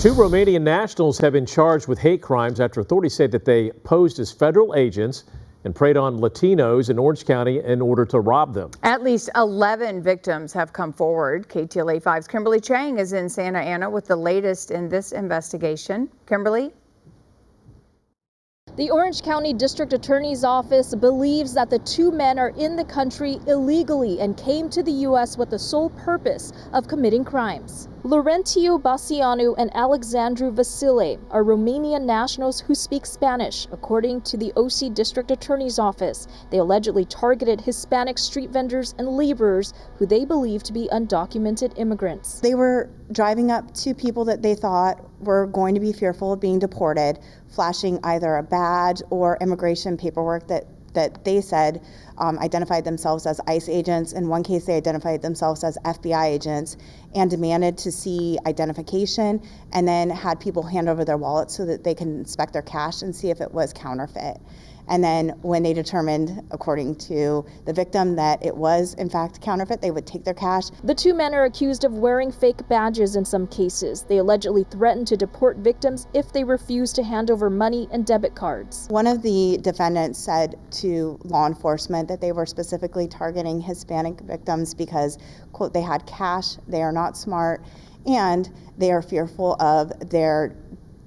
Two Romanian nationals have been charged with hate crimes after authorities say that they posed as federal agents and preyed on Latinos in Orange County in order to rob them. At least 11 victims have come forward. KTLA 5's Kimberly Chang is in Santa Ana with the latest in this investigation. Kimberly? The Orange County District Attorney's Office believes that the two men are in the country illegally and came to the U.S. with the sole purpose of committing crimes. Laurentio Basianu and Alexandru Vasile are Romanian nationals who speak Spanish, according to the OC District Attorney's Office. They allegedly targeted Hispanic street vendors and laborers who they believe to be undocumented immigrants. They were driving up to people that they thought were going to be fearful of being deported, flashing either a badge or immigration paperwork that they said identified themselves as ICE agents. In one case, they identified themselves as FBI agents and demanded to see identification, and then had people hand over their wallets so that they can inspect their cash and see if it was counterfeit. And then when they determined, according to the victim, that it was in fact counterfeit, they would take their cash. The two men are accused of wearing fake badges in some cases. They allegedly threatened to deport victims if they refused to hand over money and debit cards. One of the defendants said to law enforcement that they were specifically targeting Hispanic victims because, quote, they had cash, they are not smart, and they are fearful of their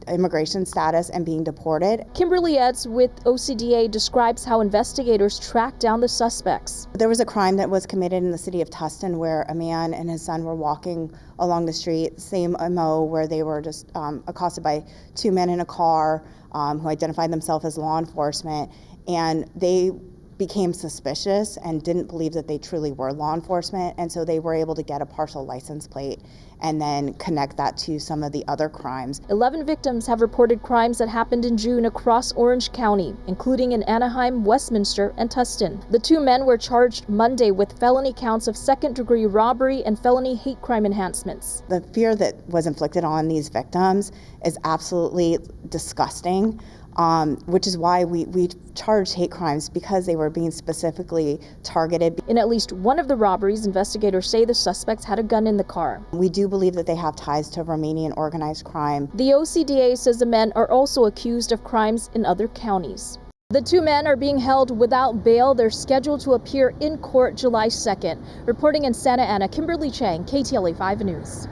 immigration status and being deported. Kimberly Eds with OCDA describes how investigators tracked down the suspects. There was a crime that was committed in the city of Tustin where a man and his son were walking along the street, same MO, where they were just accosted by two men in a car who identified themselves as law enforcement, and they became suspicious and didn't believe that they truly were law enforcement, and so they were able to get a partial license plate and then connect that to some of the other crimes. 11 victims have reported crimes that happened in June across Orange County, including in Anaheim, Westminster, and Tustin. The two men were charged Monday with felony counts of second-degree robbery and felony hate crime enhancements. The fear that was inflicted on these victims is absolutely disgusting. Which is why we charged hate crimes, because they were being specifically targeted. In at least one of the robberies, investigators say the suspects had a gun in the car. We do believe that they have ties to Romanian organized crime. The OCDA says the men are also accused of crimes in other counties. The two men are being held without bail. They're scheduled to appear in court July 2nd. Reporting in Santa Ana, Kimberly Chang, KTLA 5 News.